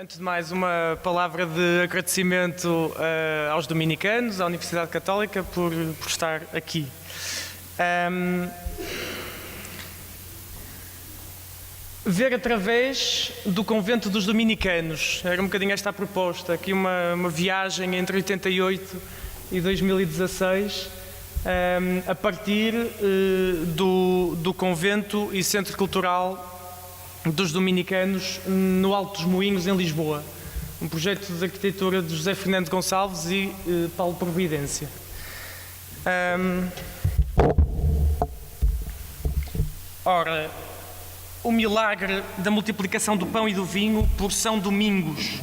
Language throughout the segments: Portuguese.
Antes de mais, uma palavra de agradecimento aos dominicanos, à Universidade Católica, por estar aqui. Ver através do convento dos dominicanos, era um bocadinho esta a proposta, aqui uma viagem entre 88 e 2016, a partir do convento e centro cultural dos dominicanos no Alto dos Moinhos, em Lisboa. Um projeto de arquitetura de José Fernando Gonçalves e Paulo Providência. Ora, o milagre da multiplicação do pão e do vinho por São Domingos.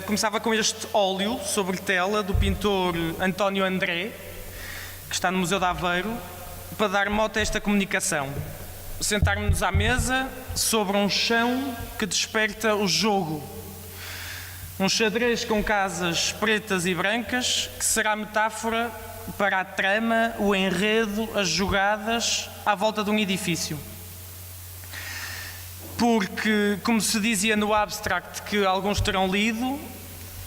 Começava com este óleo sobre tela do pintor António André, que está no Museu de Aveiro, para dar mote a esta comunicação. Sentarmos-nos à mesa sobre um chão que desperta o jogo. Um xadrez com casas pretas e brancas, que será metáfora para a trama, o enredo, as jogadas à volta de um edifício. Porque, como se dizia no abstract que alguns terão lido,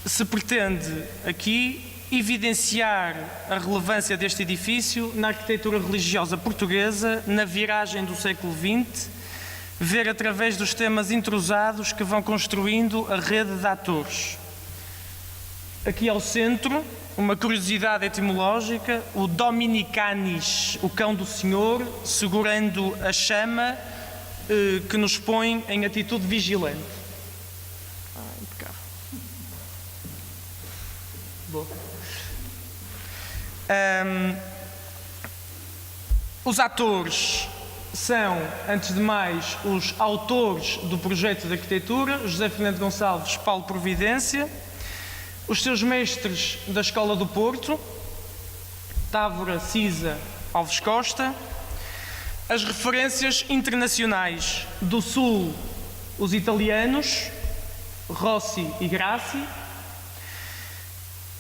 se pretende aqui evidenciar a relevância deste edifício na arquitetura religiosa portuguesa, na viragem do século XX, ver através dos temas intrusados que vão construindo a rede de atores. Aqui ao centro, uma curiosidade etimológica, o Dominicanis, o cão do Senhor, segurando a chama que nos põe em atitude vigilante. Impecável. Boa. Os atores são, antes de mais, os autores do projeto de arquitetura, José Fernando Gonçalves, Paulo Providência, os seus mestres da Escola do Porto, Távora, Cisa, Alves Costa, as referências internacionais do Sul, os italianos, Rossi e Grassi,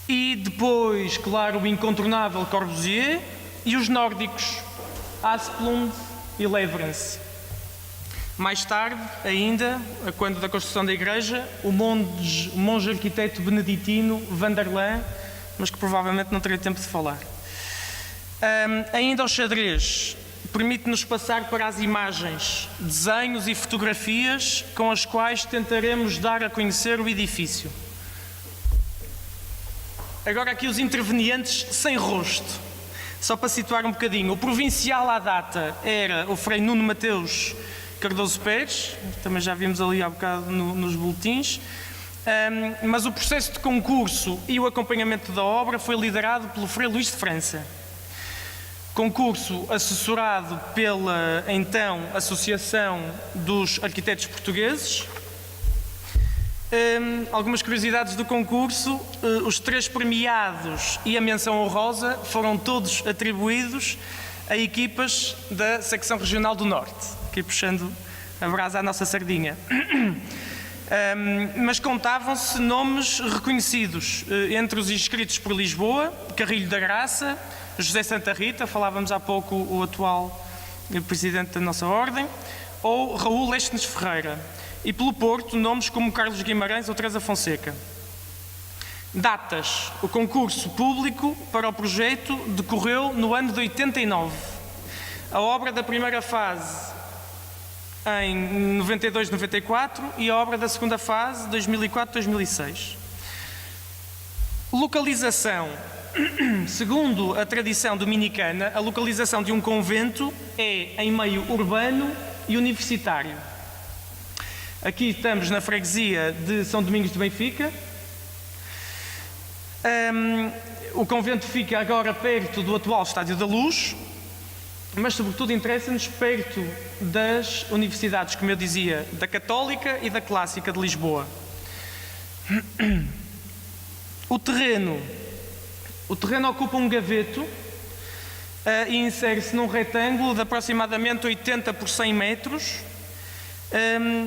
e depois, claro, o incontornável Corbusier, e os nórdicos, Asplund e Leverance. Mais tarde, ainda, quando da construção da igreja, o monge arquiteto beneditino Vanderlan, mas que provavelmente não terei tempo de falar. Ainda o xadrez permite-nos passar para as imagens, desenhos e fotografias com as quais tentaremos dar a conhecer o edifício. Agora aqui os intervenientes sem rosto, só para situar um bocadinho. O provincial à data era o Frei Nuno Mateus Cardoso Pérez, também já vimos ali há bocado nos boletins, mas o processo de concurso e o acompanhamento da obra foi liderado pelo Frei Luís de França. Concurso assessorado pela, então, Associação dos Arquitetos Portugueses. Algumas curiosidades do concurso: os 3 premiados e a menção honrosa foram todos atribuídos a equipas da Secção Regional do Norte, aqui puxando a brasa à nossa sardinha. Mas contavam-se nomes reconhecidos entre os inscritos por Lisboa: Carrilho da Graça, José Santa Rita, falávamos há pouco o atual presidente da nossa ordem, ou Raul Lestnes Ferreira. E pelo Porto, nomes como Carlos Guimarães ou Teresa Fonseca. Datas. O concurso público para o projeto decorreu no ano de 89. A obra da primeira fase em 92-94 e a obra da segunda fase 2004-2006. Localização. Segundo a tradição dominicana, a localização de um convento é em meio urbano e universitário. Aqui estamos na freguesia de São Domingos de Benfica. O convento fica agora perto do atual Estádio da Luz, mas sobretudo interessa-nos perto das universidades, como eu dizia, da Católica e da Clássica de Lisboa. O terreno ocupa um gaveto e insere-se num retângulo de aproximadamente 80 por 100 metros.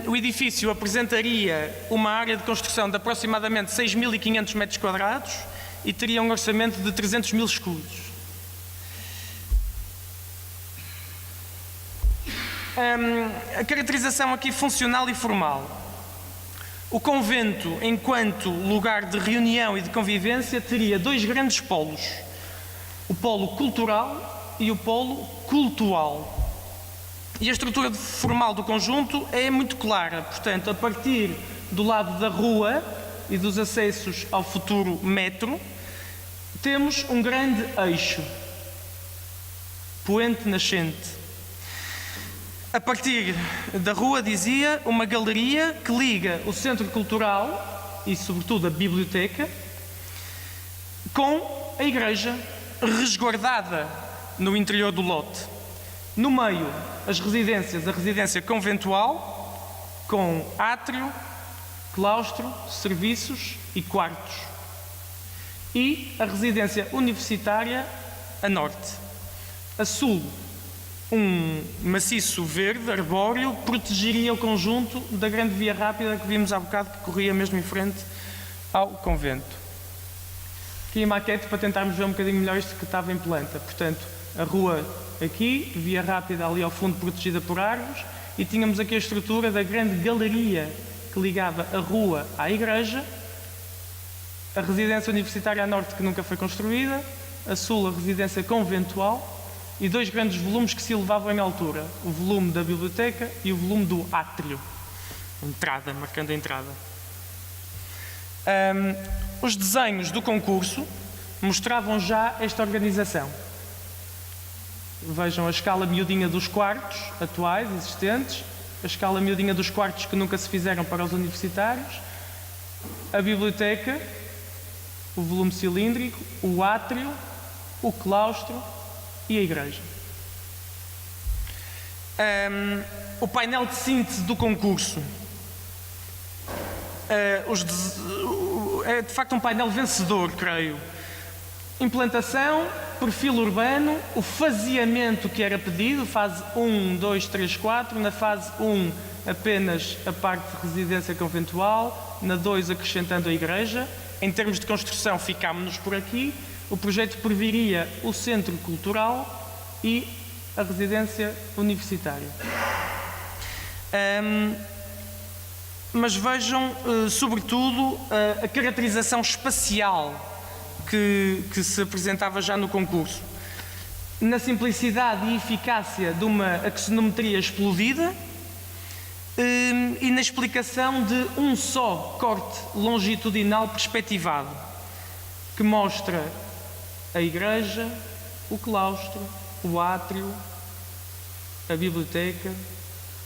O edifício apresentaria uma área de construção de aproximadamente 6.500 metros quadrados e teria um orçamento de 300 mil escudos. A caracterização aqui funcional e formal. O convento, enquanto lugar de reunião e de convivência, teria dois grandes polos: o polo cultural e o polo cultual. E a estrutura formal do conjunto é muito clara. Portanto, a partir do lado da rua e dos acessos ao futuro metro, temos um grande eixo, poente nascente. A partir da rua, dizia, uma galeria que liga o centro cultural e, sobretudo, a biblioteca com a igreja, resguardada no interior do lote. No meio, as residências, a residência conventual, com átrio, claustro, serviços e quartos. E a residência universitária a norte. A sul, um maciço verde, arbóreo, protegeria o conjunto da grande via rápida que vimos há bocado, que corria mesmo em frente ao convento. Aqui a maquete para tentarmos ver um bocadinho melhor isto que estava em planta. Portanto, a rua aqui, via rápida ali ao fundo protegida por árvores, e tínhamos aqui a estrutura da grande galeria que ligava a rua à igreja, a residência universitária a norte que nunca foi construída, a sul a residência conventual, e dois grandes volumes que se elevavam em altura, o volume da biblioteca e o volume do átrio, entrada, marcando a entrada. Os desenhos do concurso mostravam já esta organização. Vejam a escala miudinha dos quartos atuais, existentes, a escala miudinha dos quartos que nunca se fizeram para os universitários, a biblioteca, o volume cilíndrico, o átrio, o claustro e a igreja. O painel de síntese do concurso. É de facto um painel vencedor, creio. Implantação, perfil urbano, o faseamento que era pedido, fase 1, 2, 3, 4, na fase 1 apenas a parte de residência conventual, na 2 acrescentando a igreja. Em termos de construção ficámos-nos por aqui. O projeto previria o centro cultural e a residência universitária. Mas vejam, sobretudo, a caracterização espacial que se apresentava já no concurso. Na simplicidade e eficácia de uma axonometria explodida e na explicação de um só corte longitudinal perspectivado, que mostra a igreja, o claustro, o átrio, a biblioteca,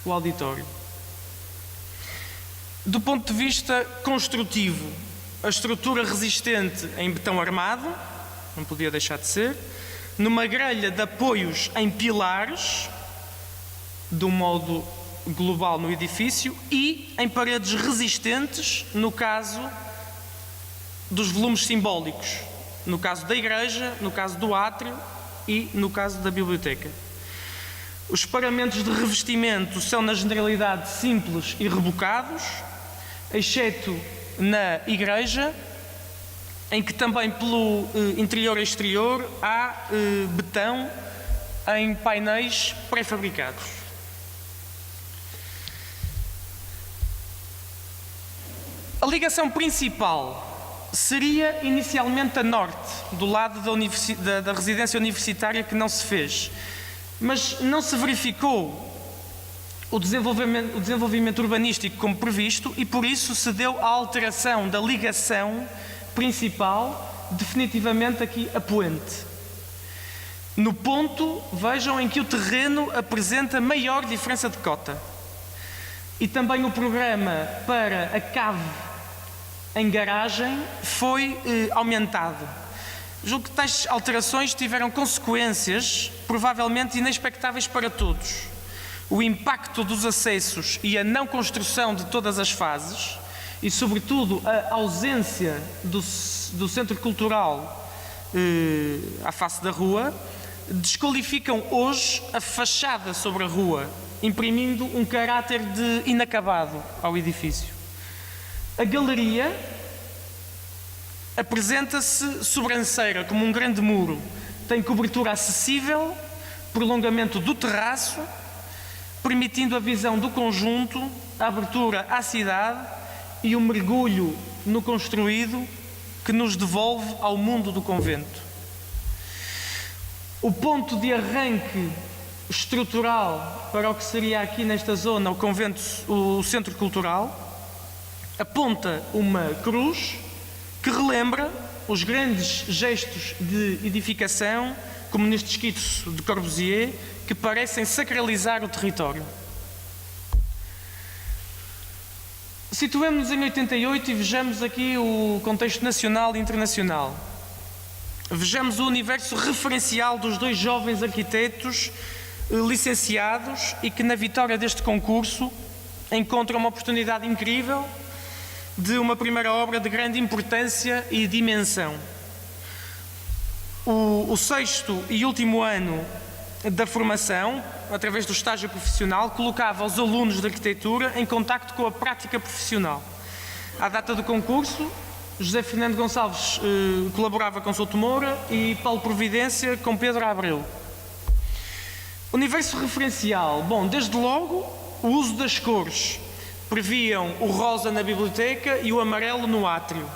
o auditório. Do ponto de vista construtivo, a estrutura resistente em betão armado, não podia deixar de ser, numa grelha de apoios em pilares, de um modo global no edifício, e em paredes resistentes, no caso dos volumes simbólicos, no caso da igreja, no caso do átrio e no caso da biblioteca. Os paramentos de revestimento são, na generalidade, simples e rebocados, exceto na igreja, em que também pelo interior e exterior há betão em painéis pré-fabricados. A ligação principal seria inicialmente a norte, do lado da residência universitária, que não se fez. Mas não se verificou o desenvolvimento urbanístico como previsto e por isso se deu a alteração da ligação principal, definitivamente aqui a poente. No ponto, vejam, em que o terreno apresenta maior diferença de cota. E também o programa para a cave em garagem foi aumentado. Julgo que tais alterações tiveram consequências provavelmente inexpectáveis para todos. O impacto dos acessos e a não construção de todas as fases e, sobretudo, a ausência do centro cultural à face da rua desqualificam hoje a fachada sobre a rua, imprimindo um caráter de inacabado ao edifício. A galeria apresenta-se sobranceira como um grande muro, tem cobertura acessível, prolongamento do terraço, permitindo a visão do conjunto, a abertura à cidade e o mergulho no construído que nos devolve ao mundo do convento. O ponto de arranque estrutural para o que seria aqui nesta zona o convento, o centro cultural, aponta uma cruz que relembra os grandes gestos de edificação, como neste esquiço de Corbusier, que parecem sacralizar o território. Situemos-nos em 88 e vejamos aqui o contexto nacional e internacional. Vejamos o universo referencial dos dois jovens arquitetos licenciados e que na vitória deste concurso encontram uma oportunidade incrível de uma primeira obra de grande importância e dimensão. O sexto e último ano da formação, através do estágio profissional, colocava os alunos de arquitetura em contacto com a prática profissional. À data do concurso, José Fernando Gonçalves colaborava com Souto Moura e Paulo Providência com Pedro Abreu. Universo referencial. Bom, desde logo, o uso das cores. Previam o rosa na biblioteca e o amarelo no átrio.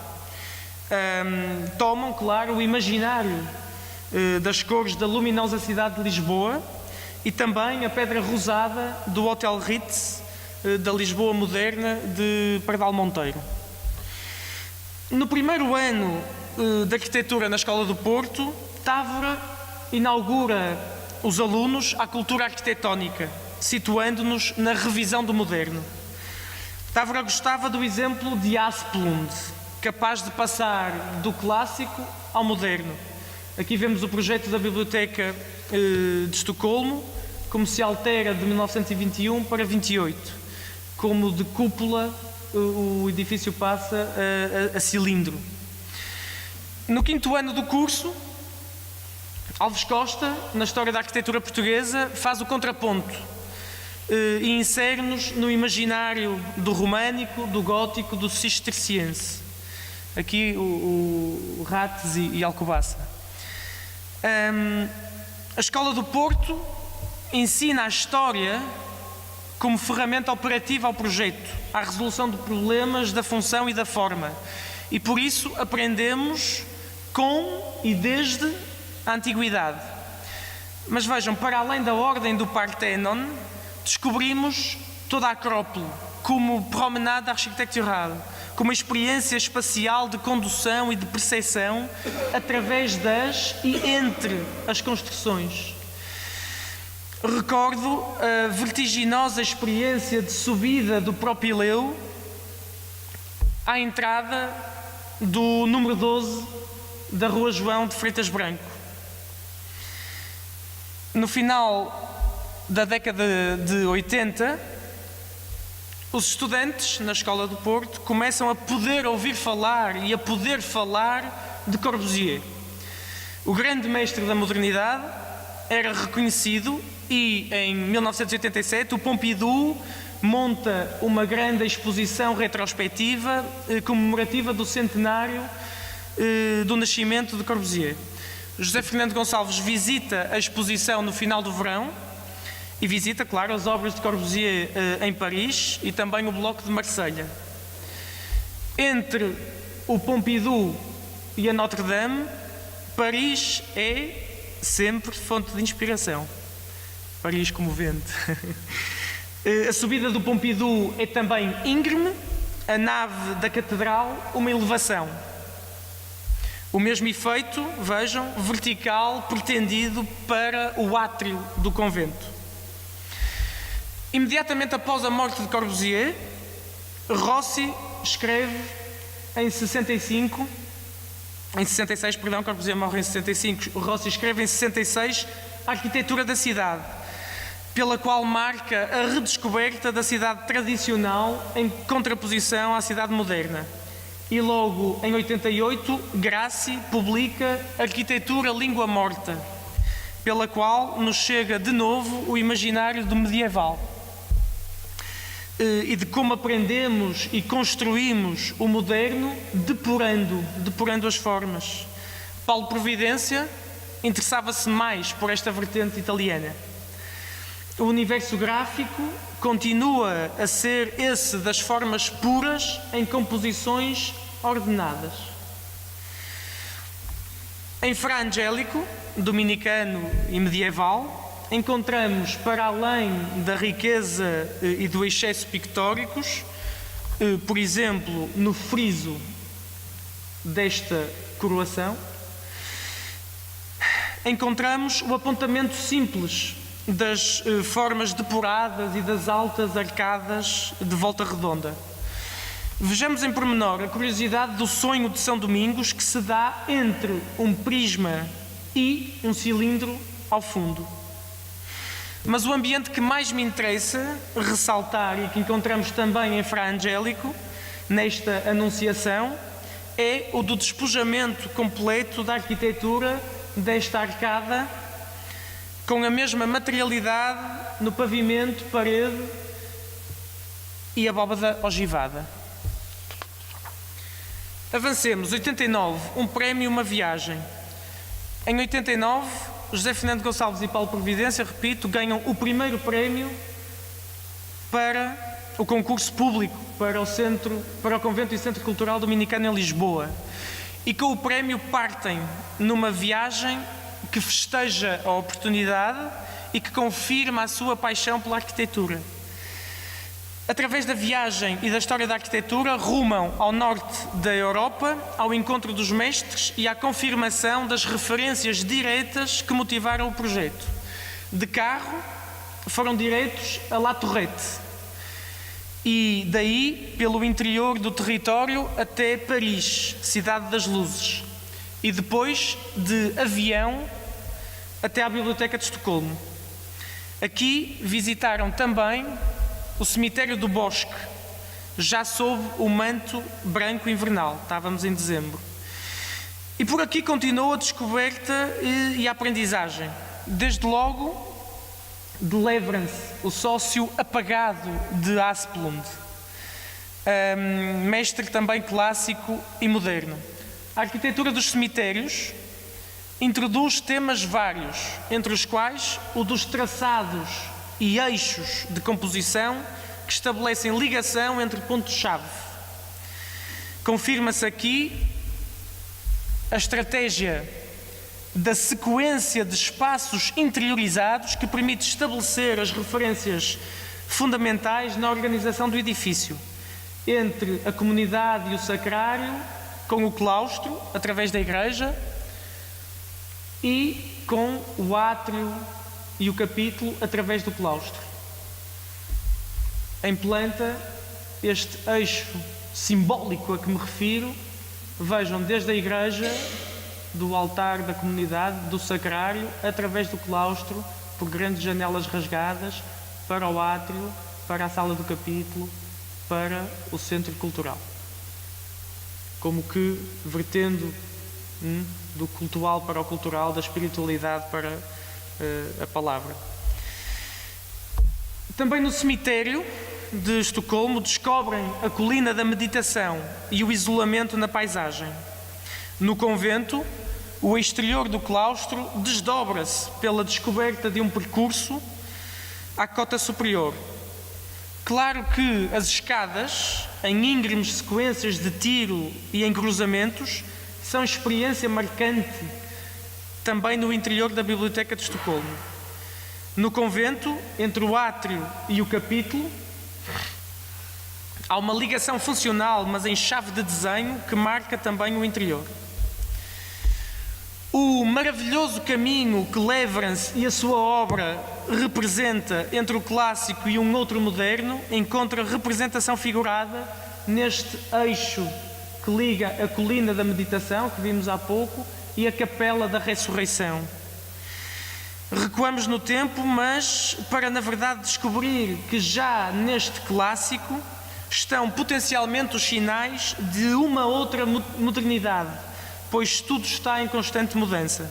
Tomam, claro, o imaginário das cores da luminosa cidade de Lisboa e também a pedra rosada do Hotel Ritz da Lisboa moderna de Pardal Monteiro. No primeiro ano de arquitetura na Escola do Porto, Távora inaugura os alunos à cultura arquitetónica, situando-nos na revisão do moderno. Távora gostava do exemplo de Asplund, capaz de passar do clássico ao moderno. Aqui vemos o projeto da Biblioteca de Estocolmo, como se altera de 1921 para 28, como de cúpula o edifício passa a cilindro. No quinto ano do curso, Alves Costa, na história da arquitetura portuguesa, faz o contraponto e insere-nos no imaginário do românico, do gótico, do cisterciense. Aqui o Rates e Alcobaça. A Escola do Porto ensina a história como ferramenta operativa ao projeto, à resolução de problemas da função e da forma. E por isso aprendemos com e desde a antiguidade. Mas vejam, para além da ordem do Parthenon, descobrimos toda a Acrópole como promenade arquitectural, como experiência espacial de condução e de percepção através das e entre as construções. Recordo a vertiginosa experiência de subida do Propileu à entrada do número 12 da Rua João de Freitas Branco. No final da década de 80, os estudantes na Escola do Porto começam a poder ouvir falar e a poder falar de Corbusier. O grande mestre da modernidade era reconhecido e, em 1987, o Pompidou monta uma grande exposição retrospectiva comemorativa do centenário do nascimento de Corbusier. José Fernando Gonçalves visita a exposição no final do verão e visita, claro, as obras de Corbusier em Paris e também o Bloco de Marselha. Entre o Pompidou e a Notre-Dame, Paris é sempre fonte de inspiração. Paris comovente. A subida do Pompidou é também íngreme, a nave da Catedral uma elevação. O mesmo efeito, vejam, vertical pretendido para o átrio do convento. Imediatamente após a morte de Corbusier, Rossi escreve em 66, Corbusier morre em 65, Rossi escreve em 66 a Arquitetura da Cidade, pela qual marca a redescoberta da cidade tradicional em contraposição à cidade moderna. E logo em 88, Grassi publica Arquitetura Língua Morta, pela qual nos chega de novo o imaginário do medieval e de como aprendemos e construímos o moderno depurando as formas. Paulo Providência interessava-se mais por esta vertente italiana. O universo gráfico continua a ser esse das formas puras em composições ordenadas. Em Fra Angelico, dominicano e medieval, encontramos, para além da riqueza e do excesso pictóricos, por exemplo, no friso desta coroação, encontramos o apontamento simples das formas depuradas e das altas arcadas de volta redonda. Vejamos em pormenor a curiosidade do sonho de São Domingos, que se dá entre um prisma e um cilindro ao fundo. Mas o ambiente que mais me interessa ressaltar e que encontramos também em Fra Angelico, nesta Anunciação, é o do despojamento completo da arquitetura desta arcada, com a mesma materialidade no pavimento, parede e abóbada ogivada. Avancemos. 89, um prémio, uma viagem. Em 89, José Fernando Gonçalves e Paulo Providência, repito, ganham o primeiro prémio para o concurso público para o Convento e Centro Cultural Dominicano em Lisboa. E com o prémio partem numa viagem que festeja a oportunidade e que confirma a sua paixão pela arquitetura. Através da viagem e da história da arquitetura, rumam ao norte da Europa, ao encontro dos mestres e à confirmação das referências diretas que motivaram o projeto. De carro, foram diretos a La Tourette e daí pelo interior do território até Paris, Cidade das Luzes, e depois de avião até à Biblioteca de Estocolmo. Aqui visitaram também o cemitério do Bosque, já sob o manto branco invernal. Estávamos em dezembro. E por aqui continua a descoberta e a aprendizagem. Desde logo, de Leverance, o sócio apagado de Asplund, mestre também clássico e moderno. A arquitetura dos cemitérios introduz temas vários, entre os quais o dos traçados e eixos de composição que estabelecem ligação entre pontos-chave. Confirma-se aqui a estratégia da sequência de espaços interiorizados que permite estabelecer as referências fundamentais na organização do edifício, entre a comunidade e o sacrário, com o claustro, através da igreja, e com o átrio e o capítulo através do claustro. Em planta, este eixo simbólico a que me refiro, vejam, desde a igreja, do altar da comunidade, do sacrário, através do claustro, por grandes janelas rasgadas, para o átrio, para a sala do capítulo, para o centro cultural. Como que vertendo do cultual para o cultural, da espiritualidade para a palavra. Também no cemitério de Estocolmo descobrem a colina da meditação e o isolamento na paisagem. No convento, o exterior do claustro desdobra-se pela descoberta de um percurso à cota superior. Claro que as escadas, em íngremes sequências de tiro e em cruzamentos, são experiência marcante também no interior da Biblioteca de Estocolmo. No convento, entre o átrio e o capítulo, há uma ligação funcional, mas em chave de desenho, que marca também o interior. O maravilhoso caminho que Leverance e a sua obra representa entre o clássico e um outro moderno encontra representação figurada neste eixo que liga a colina da meditação, que vimos há pouco, e a capela da ressurreição. Recuamos no tempo, mas para, na verdade, descobrir que já neste clássico estão potencialmente os sinais de uma outra modernidade, pois tudo está em constante mudança.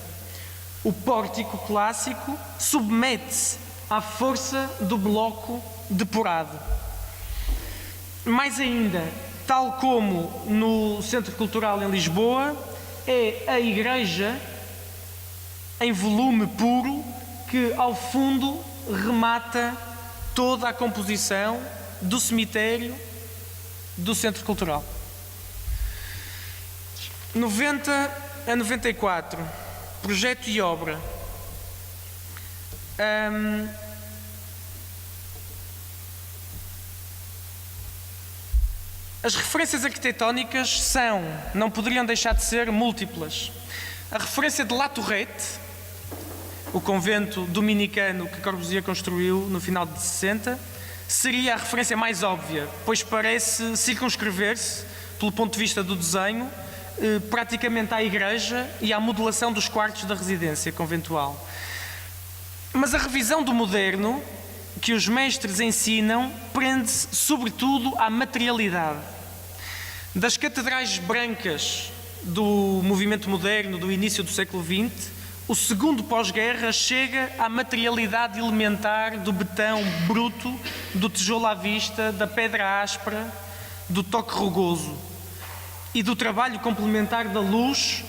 O pórtico clássico submete-se à força do bloco depurado. Mais ainda, tal como no Centro Cultural em Lisboa, é a igreja em volume puro que, ao fundo, remata toda a composição do cemitério do Centro Cultural. 90 a 94, projeto e obra. As referências arquitetónicas não poderiam deixar de ser múltiplas. A referência de La Tourette, o convento dominicano que Corbusier construiu no final de 60, seria a referência mais óbvia, pois parece circunscrever-se, pelo ponto de vista do desenho, praticamente à igreja e à modelação dos quartos da residência conventual. Mas a revisão do moderno, que os mestres ensinam, prende-se sobretudo à materialidade. Das catedrais brancas do movimento moderno do início do século XX, o segundo pós-guerra chega à materialidade elementar do betão bruto, do tijolo à vista, da pedra áspera, do toque rugoso e do trabalho complementar da luz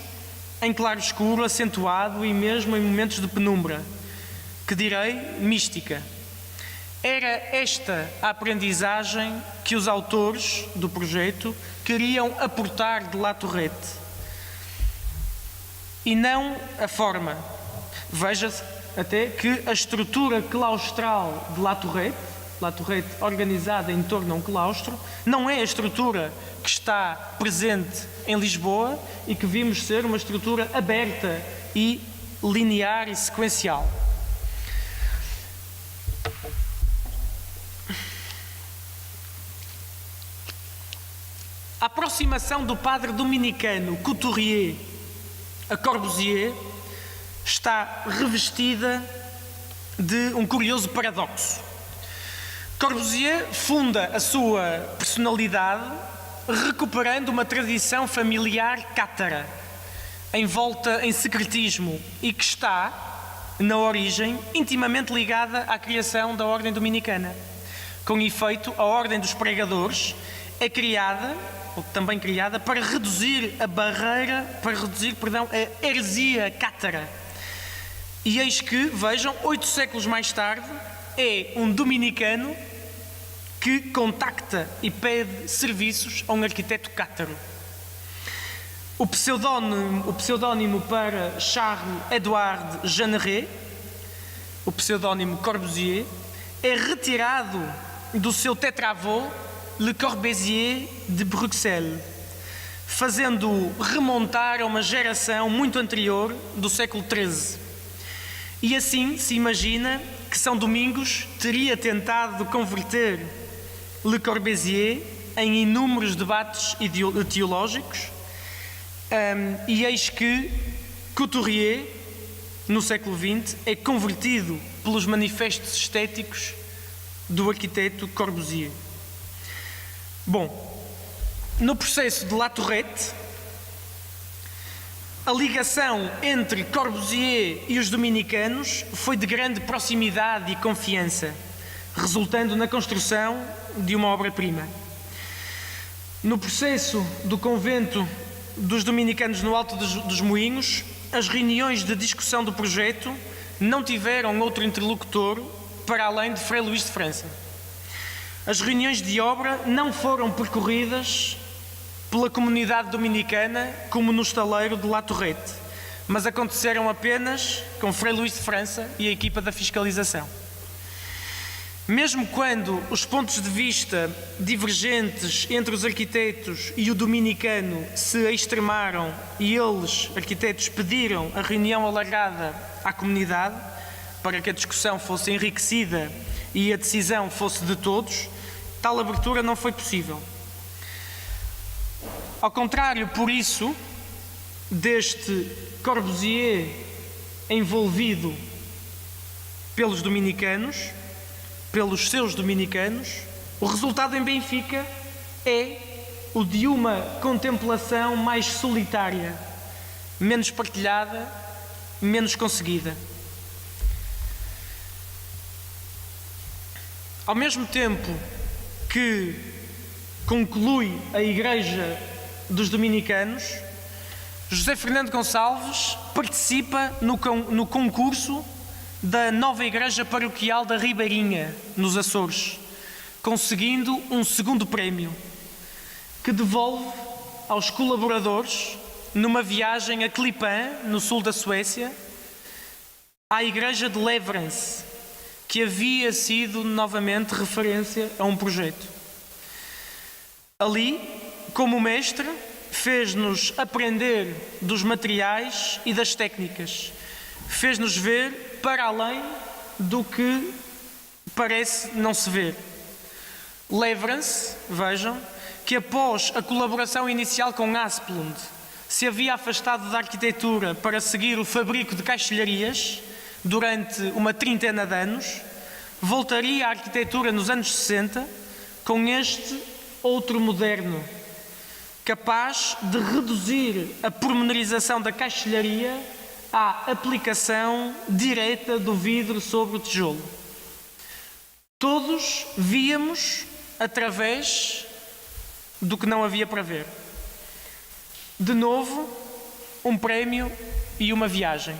em claro-escuro, acentuado e mesmo em momentos de penumbra, que direi mística. Era esta a aprendizagem que os autores do projeto queriam aportar de La Tourette, e não a forma. Veja-se até que a estrutura claustral de La Tourette organizada em torno a um claustro, não é a estrutura que está presente em Lisboa e que vimos ser uma estrutura aberta e linear e sequencial. A aproximação do padre dominicano Couturier a Corbusier está revestida de um curioso paradoxo. Corbusier funda a sua personalidade recuperando uma tradição familiar cátara, envolta em secretismo e que está, na origem, intimamente ligada à criação da Ordem Dominicana. Com efeito, a Ordem dos Pregadores é também criada para reduzir a heresia cátara. E eis que, vejam, 8 séculos mais tarde, é um dominicano que contacta e pede serviços a um arquiteto cátaro. O pseudónimo para Charles-Édouard Jeanneret, o pseudónimo Corbusier, é retirado do seu tetravô Le Corbusier de Bruxelles, fazendo-o remontar a uma geração muito anterior do século XIII. E assim se imagina que São Domingos teria tentado converter Le Corbusier em inúmeros debates teológicos, e eis que Couturier, no século XX, é convertido pelos manifestos estéticos do arquiteto Corbusier. Bom, no processo de La Tourette, a ligação entre Corbusier e os dominicanos foi de grande proximidade e confiança, resultando na construção de uma obra-prima. No processo do convento dos dominicanos no Alto dos Moinhos, as reuniões de discussão do projeto não tiveram outro interlocutor para além de Frei Luís de França. As reuniões de obra não foram percorridas pela comunidade dominicana como no estaleiro de La Tourette, mas aconteceram apenas com Frei Luís de França e a equipa da fiscalização. Mesmo quando os pontos de vista divergentes entre os arquitetos e o dominicano se extremaram e eles, arquitetos, pediram a reunião alargada à comunidade para que a discussão fosse enriquecida e a decisão fosse de todos, tal abertura não foi possível. Ao contrário, por isso, deste Corbusier envolvido pelos dominicanos, pelos seus dominicanos, o resultado em Benfica é o de uma contemplação mais solitária, menos partilhada, menos conseguida. Ao mesmo tempo que conclui a Igreja dos Dominicanos, José Fernando Gonçalves participa no concurso da nova igreja paroquial da Ribeirinha, nos Açores, conseguindo um segundo prémio, que devolve aos colaboradores, numa viagem a Klippan, no sul da Suécia, à igreja de Leverance, que havia sido novamente referência a um projeto. Ali, como mestre, fez-nos aprender dos materiais e das técnicas, fez-nos ver para além do que parece não se ver. Leverance, vejam, que após a colaboração inicial com Asplund, se havia afastado da arquitetura para seguir o fabrico de caixilharias durante uma 30 de anos, voltaria à arquitetura nos anos 60 com este outro moderno, capaz de reduzir a pormenorização da caixilharia à aplicação direta do vidro sobre o tijolo. Todos víamos através do que não havia para ver. De novo, um prémio e uma viagem.